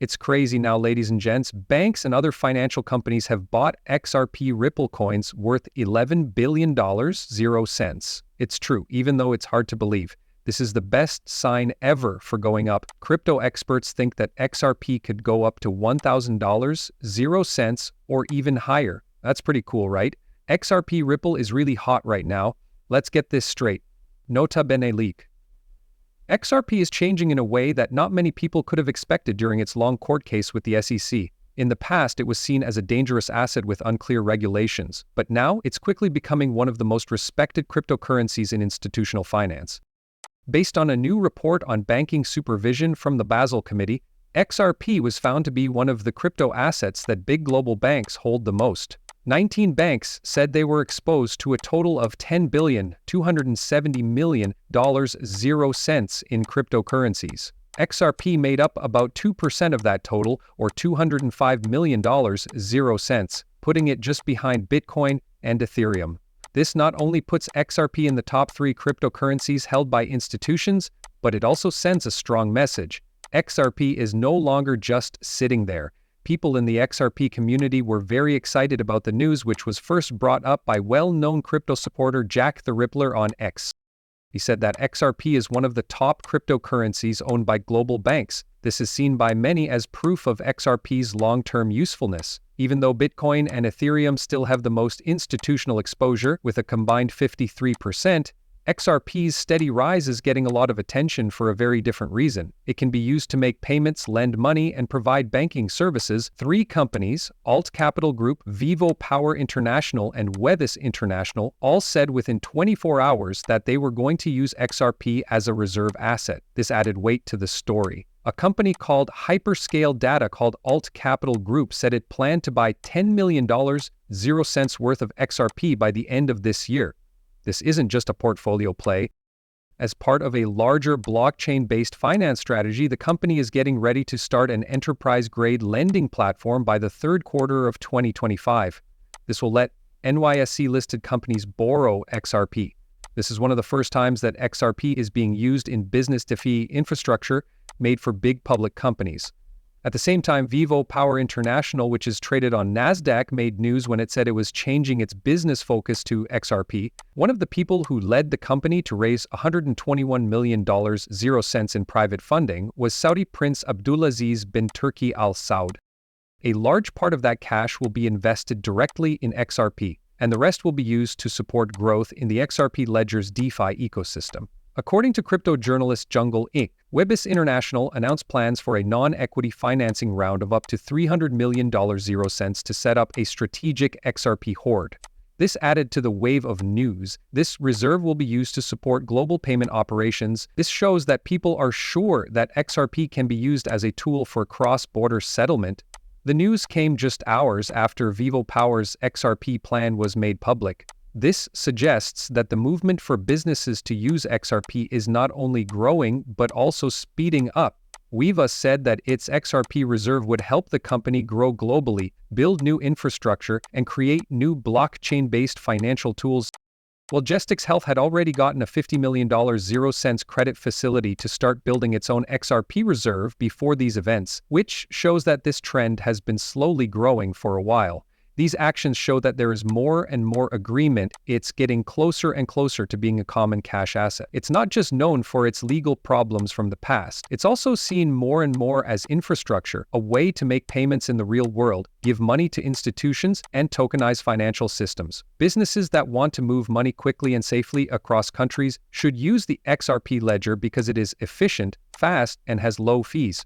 It's crazy now, ladies and gents. Banks and other financial companies have bought XRP Ripple coins worth $11 billion, 0 cents. It's true, even though it's hard to believe. This is the best sign ever for going up. Crypto experts think that XRP could go up to $1,000, 0 cents, or even higher. That's pretty cool, right? XRP Ripple is really hot right now. Let's get this straight. Nota bene leak. XRP is changing in a way that not many people could have expected during its long court case with the SEC. In the past, it was seen as a dangerous asset with unclear regulations, but now it's quickly becoming one of the most respected cryptocurrencies in institutional finance. Based on a new report on banking supervision from the Basel Committee, XRP was found to be one of the crypto assets that big global banks hold the most. 19 banks said they were exposed to a total of $10,270,000,000, 0 cents in cryptocurrencies. XRP made up about 2% of that total, or $205 million, 0 cents, putting it just behind Bitcoin and Ethereum. This not only puts XRP in the top 3 cryptocurrencies held by institutions, but it also sends a strong message. XRP is no longer just sitting there. People in the XRP community were very excited about the news, which was first brought up by well-known crypto supporter Jack the Rippler on X. He said that XRP is one of the top cryptocurrencies owned by global banks. This is seen by many as proof of XRP's long-term usefulness. Even though Bitcoin and Ethereum still have the most institutional exposure, with a combined 53%, XRP's steady rise is getting a lot of attention for a very different reason. It can be used to make payments, lend money, and provide banking services. 3 companies, Alt Capital Group, Vivo Power International, and Webis International, all said within 24 hours that they were going to use XRP as a reserve asset. This added weight to the story. A company called Hyperscale Data called Alt Capital Group said it planned to buy $10 million, 0 cents worth of XRP by the end of this year. This isn't just a portfolio play. As part of a larger blockchain-based finance strategy, the company is getting ready to start an enterprise-grade lending platform by the third quarter of 2025. This will let NYSE-listed companies borrow XRP. This is one of the first times that XRP is being used in business-to-fee infrastructure made for big public companies. At the same time, Vivo Power International, which is traded on NASDAQ, made news when it said it was changing its business focus to XRP. One of the people who led the company to raise $121 million, 0 cents in private funding was Saudi Prince Abdulaziz bin Turki Al Saud. A large part of that cash will be invested directly in XRP, and the rest will be used to support growth in the XRP Ledger's DeFi ecosystem. According to crypto journalist Jungle Inc., Webis International announced plans for a non-equity financing round of up to $300 million, 0 cents to set up a strategic XRP hoard. This added to the wave of news. This reserve will be used to support global payment operations. This shows that people are sure that XRP can be used as a tool for cross-border settlement. The news came just hours after Vivo Power's XRP plan was made public. This suggests that the movement for businesses to use XRP is not only growing, but also speeding up. Viva said that its XRP reserve would help the company grow globally, build new infrastructure, and create new blockchain-based financial tools. While Gestix Health had already gotten a $50 million 0 cents credit facility to start building its own XRP reserve before these events, which shows that this trend has been slowly growing for a while. These actions show that there is more and more agreement. It's getting closer and closer to being a common cash asset. It's not just known for its legal problems from the past. It's also seen more and more as infrastructure, a way to make payments in the real world, give money to institutions, and tokenize financial systems. Businesses that want to move money quickly and safely across countries should use the XRP ledger because it is efficient, fast, and has low fees.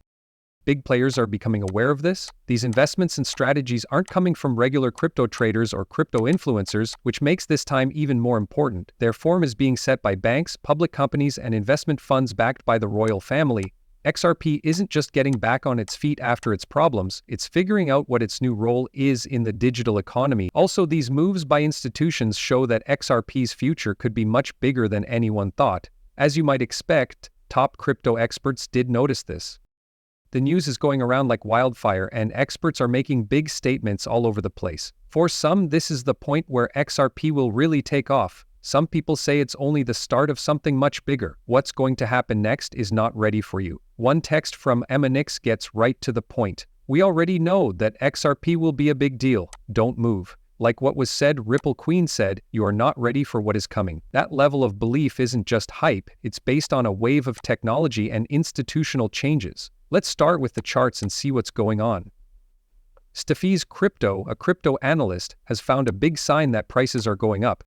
Big players are becoming aware of this. These investments and strategies aren't coming from regular crypto traders or crypto influencers, which makes this time even more important. Their form is being set by banks, public companies, and investment funds backed by the royal family. XRP isn't just getting back on its feet after its problems, it's figuring out what its new role is in the digital economy. Also, these moves by institutions show that XRP's future could be much bigger than anyone thought. As you might expect, top crypto experts did notice this. The news is going around like wildfire, and experts are making big statements all over the place. For some, this is the point where XRP will really take off. Some people say it's only the start of something much bigger. What's going to happen next is not ready for you. One text from Emanix gets right to the point. We already know that XRP will be a big deal. Don't move. Like what was said, Ripple Queen said, you are not ready for what is coming. That level of belief isn't just hype, it's based on a wave of technology and institutional changes. Let's start with the charts and see what's going on. Steffi's Crypto, a crypto analyst, has found a big sign that prices are going up.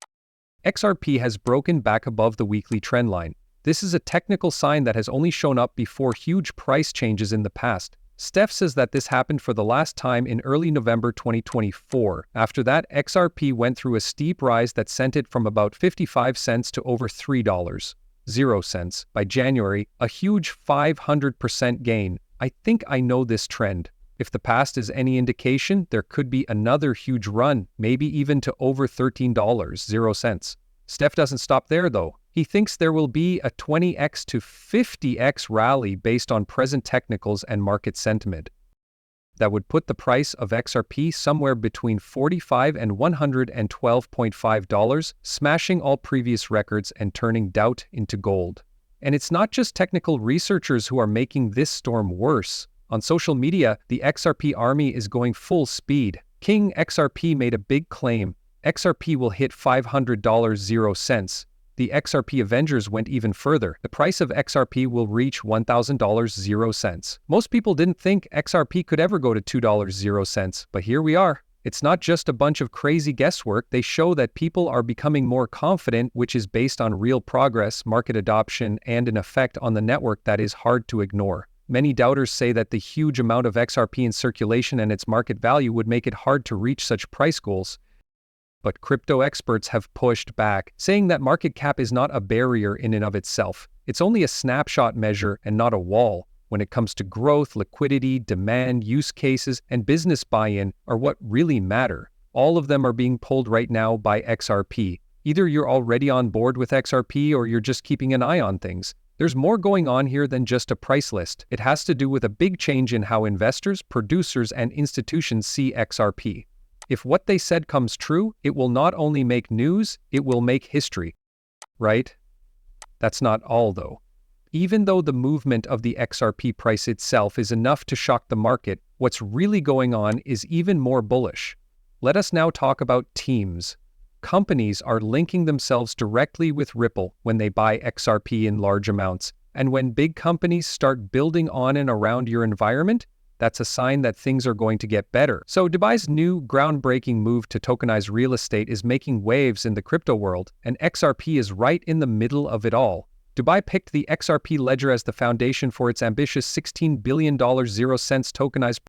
XRP has broken back above the weekly trend line. This is a technical sign that has only shown up before huge price changes in the past. Steph says that this happened for the last time in early November 2024. After that, XRP went through a steep rise that sent it from about 55 cents to over $3.00 by January, a huge 500% gain. I think I know this trend. If the past is any indication, there could be another huge run, maybe even to over $13.00. Steph doesn't stop there though. He thinks there will be a 20x to 50x rally based on present technicals and market sentiment. That would put the price of XRP somewhere between $45 and $112.5, smashing all previous records and turning doubt into gold. And it's not just technical researchers who are making this storm worse. On social media, the XRP army is going full speed. King XRP made a big claim. XRP will hit $500.00. The XRP Avengers went even further. The price of XRP will reach $1,000.00. Most people didn't think XRP could ever go to $2.00, but here we are. It's not just a bunch of crazy guesswork. They show that people are becoming more confident, which is based on real progress, market adoption, and an effect on the network that is hard to ignore. Many doubters say that the huge amount of XRP in circulation and its market value would make it hard to reach such price goals. But crypto experts have pushed back, saying that market cap is not a barrier in and of itself. It's only a snapshot measure and not a wall. When it comes to growth, liquidity, demand, use cases, and business buy-in are what really matter. All of them are being pulled right now by XRP. Either you're already on board with XRP or you're just keeping an eye on things. There's more going on here than just a price list. It has to do with a big change in how investors, producers, and institutions see XRP. If what they said comes true, it will not only make news, it will make history. Right? That's not all though. Even though the movement of the XRP price itself is enough to shock the market, what's really going on is even more bullish. Let us now talk about teams. Companies are linking themselves directly with Ripple when they buy XRP in large amounts. And when big companies start building on and around your environment, that's a sign that things are going to get better. So Dubai's new groundbreaking move to tokenize real estate is making waves in the crypto world, and XRP is right in the middle of it all. Dubai picked the XRP ledger as the foundation for its ambitious $16 billion 0 cents tokenized